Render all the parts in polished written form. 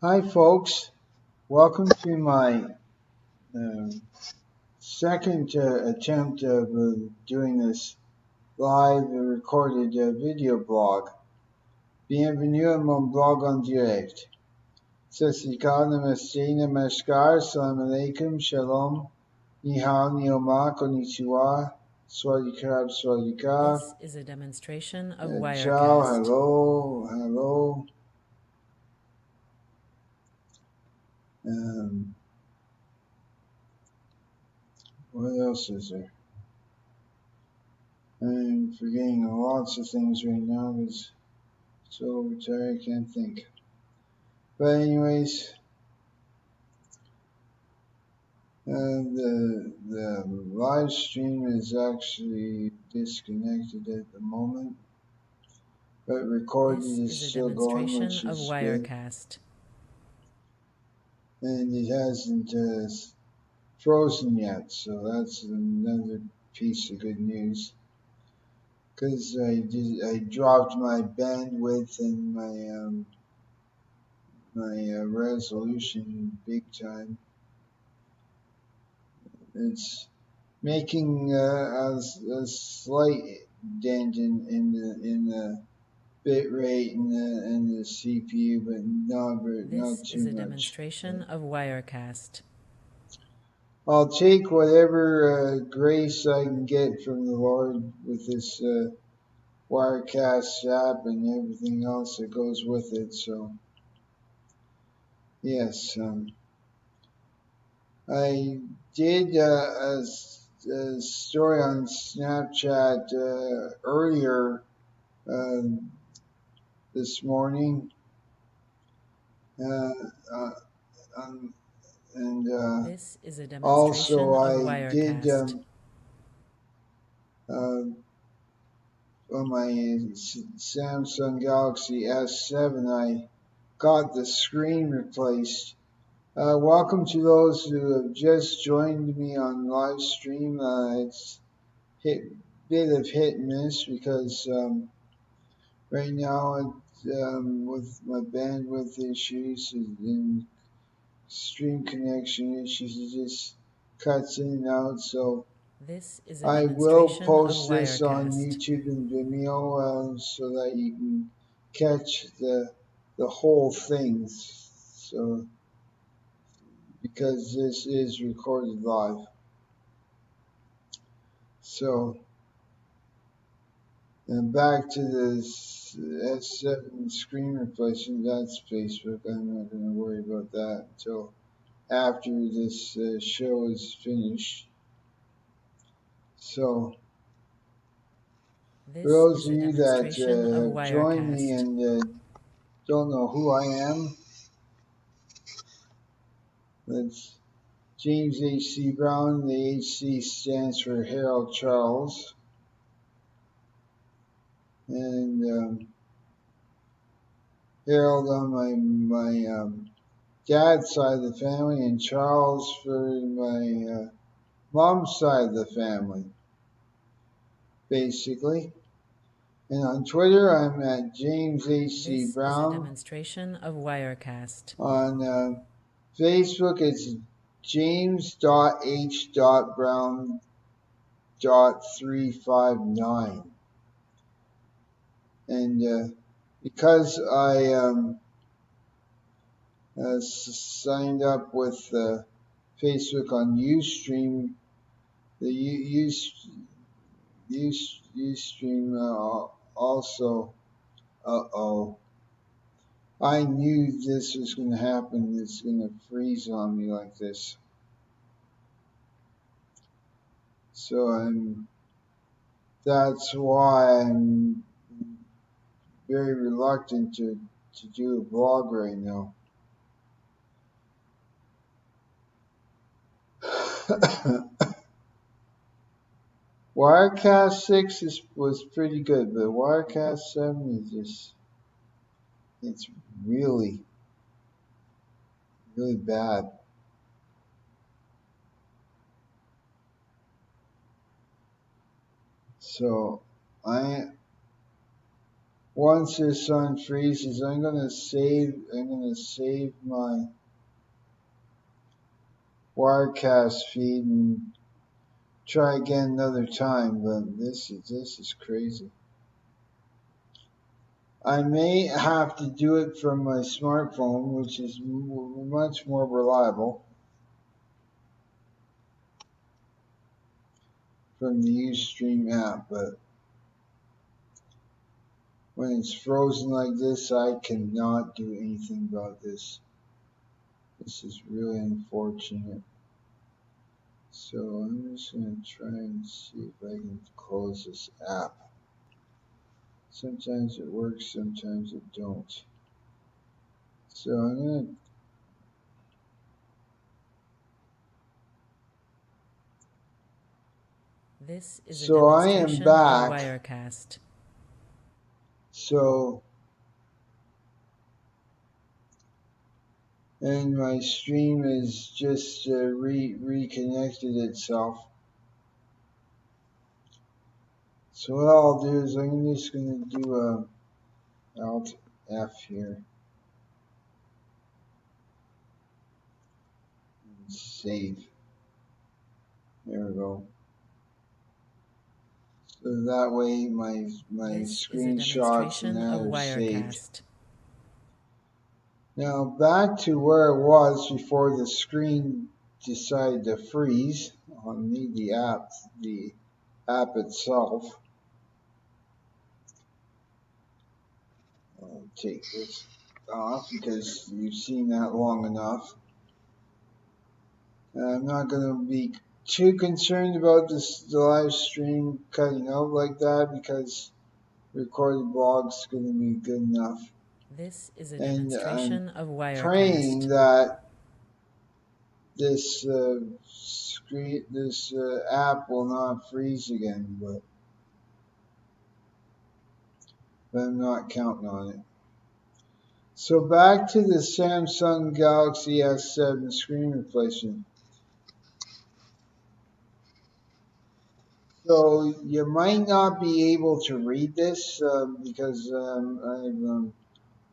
Hi, folks. Welcome to my uh, second attempt of doing this live recorded video blog. Bienvenue à mon blog en direct. Sasikal namaste namaskar, salam alaikum, shalom, ni hao, ni ma, konnichiwa, swadikap, This is a demonstration of ciao, Wirecast. hello. Um, what else is there? I'm forgetting lots of things right now because so tired I can't think. But anyways, the live stream is actually disconnected at the moment, but recorded This is is a still going, demonstration which of is good, Wirecast. and it hasn't frozen yet, so that's another piece of good news. Because I dropped my bandwidth and my resolution big time. It's making a slight dent in the bit rate and the CPU, but not This is too a much. demonstration of Wirecast. I'll take whatever grace I can get from the Lord with this Wirecast app and everything else that goes with it. So yes, I did a story on Snapchat earlier uh, this morning, uh, uh, um, and This is a also demonstration of I did Wirecast. uh, on my Samsung Galaxy S7. I got the screen replaced. Welcome to those who have just joined me on live stream. It's bit of hit and miss because right now with my bandwidth issues and stream connection issues, it just cuts in and out. So This is a I will demonstration of post this on Wirecast. YouTube and Vimeo so that you can catch the whole thing. So because this is recorded live. So and back to the S7 screen replacement. That's Facebook. I'm not going to worry about that until after this show is finished. So, for This those is of a you that demonstration of have joined me Wirecast. and don't know who I am, that's James H.C. Brown. The H.C. stands for Harold Charles. And Harold on my dad's side of the family, and Charles for my mom's side of the family, basically. And on Twitter, I'm at James H.C. This is a Brown. demonstration of Wirecast. On Facebook, it's James.H.Brown.359. And because I signed up with Facebook on Ustream, the Ustream also, uh-oh. I knew this was going to happen. It's going to freeze on me like this. So that's why I'm very reluctant to do a blog right now. Wirecast 6 was pretty good, but Wirecast 7 is just, it's really, really bad. So I once this unfreezes, I'm gonna save my Wirecast feed and try again another time. But this is crazy. I may have to do it from my smartphone, which is much more reliable from the Ustream app, but when it's frozen like this, I cannot do anything about this. This is really unfortunate. So I'm just going to try and see if I can close this app. Sometimes it works, sometimes it don't. So I'm going to This is a So I am demonstration back. of Wirecast. So, and my stream is just reconnected itself. So what I'll do is I'm just going to do a Alt F here. And save. There we go. So that way my This is a screenshots and demonstration that of are saved. Wirecast. Now back to where it was before the screen decided to freeze on the app itself. I'll take this off because you've seen that long enough. I'm not going to be too concerned about the live stream cutting out like that because recorded blog's going to be good enough. This is a And demonstration I'm of Wirecast. praying that this app will not freeze again, but I'm not counting on it. So back to the Samsung Galaxy S7 screen replacement. So you might not be able to read this because I'm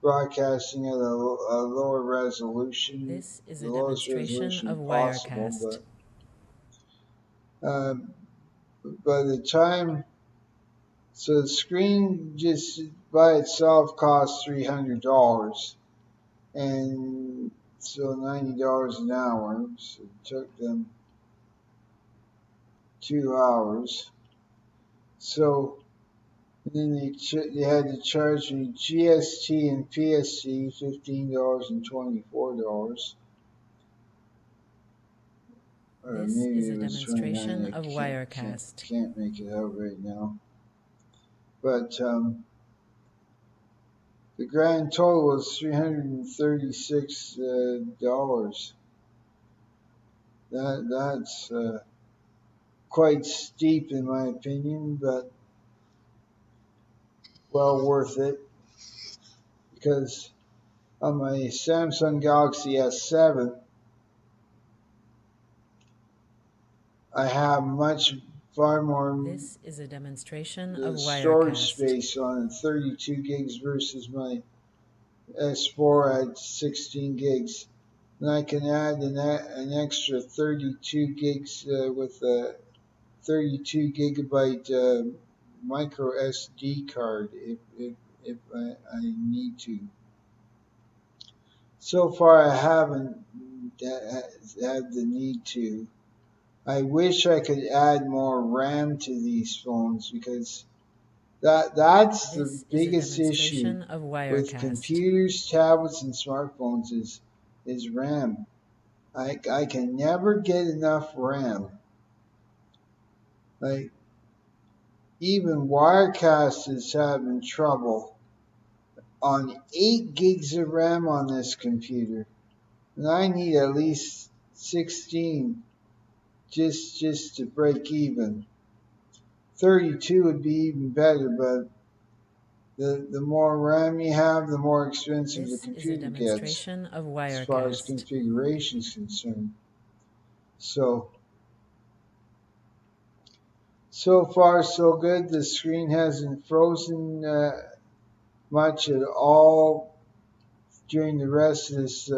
broadcasting at a lower resolution, This is the a lowest demonstration resolution of possible. Wirecast. But by the time, so the screen just by itself costs $300, and so $90 an hour. So it took them 2 hours. So then they had to charge me GST and PSC $15 and $24. Or This maybe is a it was demonstration 29. of Wirecast. Can't make it out right now. But the grand total was $336. That's quite steep in my opinion, but well worth it because on my Samsung Galaxy S7 I have far more This is a demonstration of storage Wirecast. space on 32 gigs versus my S4 at 16 gigs. And I can add an extra 32 gigs with a 32 gigabyte micro SD card if I need to. So far I haven't had the need to. I wish I could add more RAM to these phones because that's the biggest issue with computers, tablets, and smartphones is RAM. I can never get enough RAM. Like even Wirecast is having trouble on 8 gigs of RAM on this computer, and I need at least 16 just to break even. 32 would be even better, but the more RAM you have, the more expensive the computer gets as far as configuration is concerned. So far so good. The screen hasn't frozen much at all during the rest of this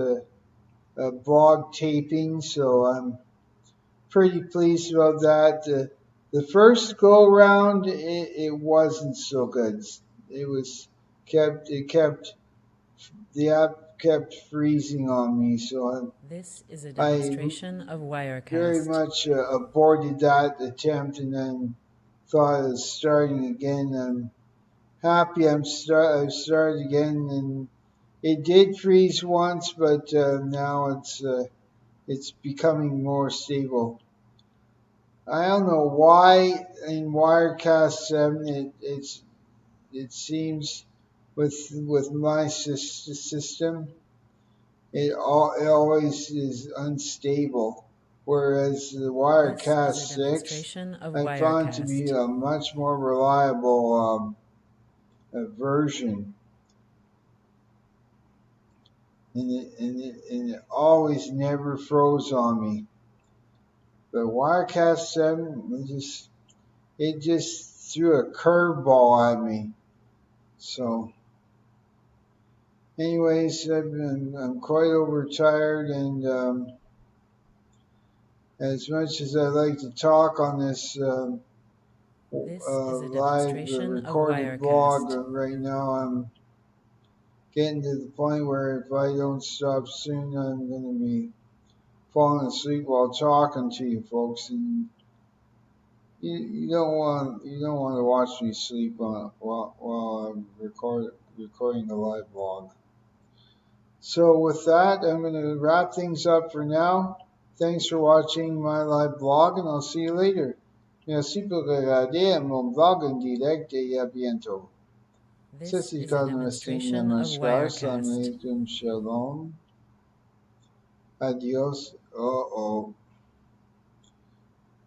blog taping, so I'm pretty pleased about that. The first go round, it wasn't so good. It kept the app kept freezing on me, so This is a I demonstration of very Wirecast. much aborted that attempt and then thought of starting again. I'm happy I've started again, and it did freeze once, but now it's becoming more stable. I don't know why in Wirecast 7 it seems with my system it always is unstable, whereas the This Wirecast is a 6 demonstration of I found to be Wirecast. a much more reliable version, and it always never froze on me. But Wirecast 7 it just threw a curveball at me. So, anyways, I'm quite overtired, and as much as I like to talk on this This is a live demonstration of recorded blog Wirecast. right now, I'm getting to the point where if I don't stop soon, I'm going to be falling asleep while talking to you folks, and you don't want to watch me sleep while I'm recording a live blog. So with that, I'm going to wrap things up for now. Thanks for watching my live blog, and I'll see you later. Merci pour regarder mon blog en direct et à bientôt. This Ceci is a quand Namaste demonstration of Namaskar. Assalamu Wirecast. alaikum. Shalom. Adios. Uh-oh.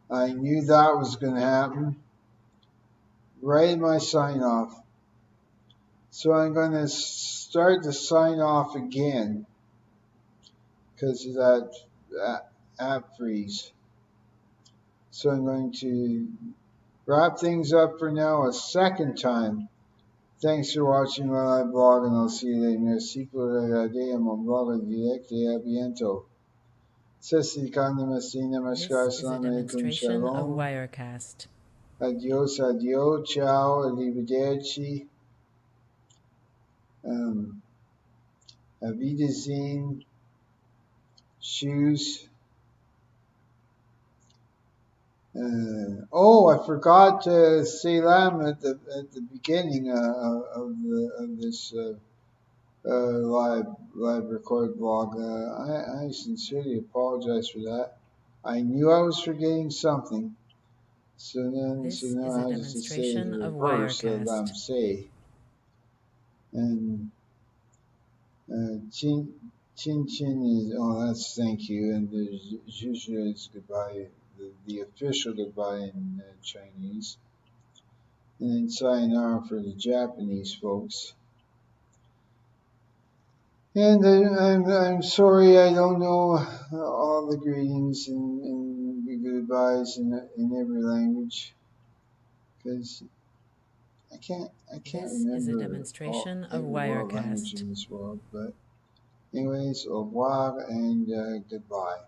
I knew that was going to happen. Right in my sign off. So I'm going to start the sign off again because of that app freeze. So I'm going to wrap things up for now a second time. Thanks for watching my live blog, and I'll see you later. Merci pour regarder mon blog en direct et à bientôt. Ceci quand Namaste Namaskar. This is a Assalamu alaikum. demonstration of Shalom. Wirecast. Adios, adios, ciao, arrivederci. Auf Wiedersehen. Shoes. I forgot to say Lam at the beginning of this live record blog. I sincerely apologize for that. I knew I was forgetting something. So now This I is a have to say demonstration the of reverse of Lam Wirecast. say. And Chin Chin is that's thank you, and the Juju is goodbye. The official goodbye in Chinese, and then sayonara for the Japanese folks. And I'm sorry I don't know all the greetings and the goodbyes in every language, because I can't This is a remember demonstration of every world language Wirecast. in this world. But anyways, au revoir and goodbye.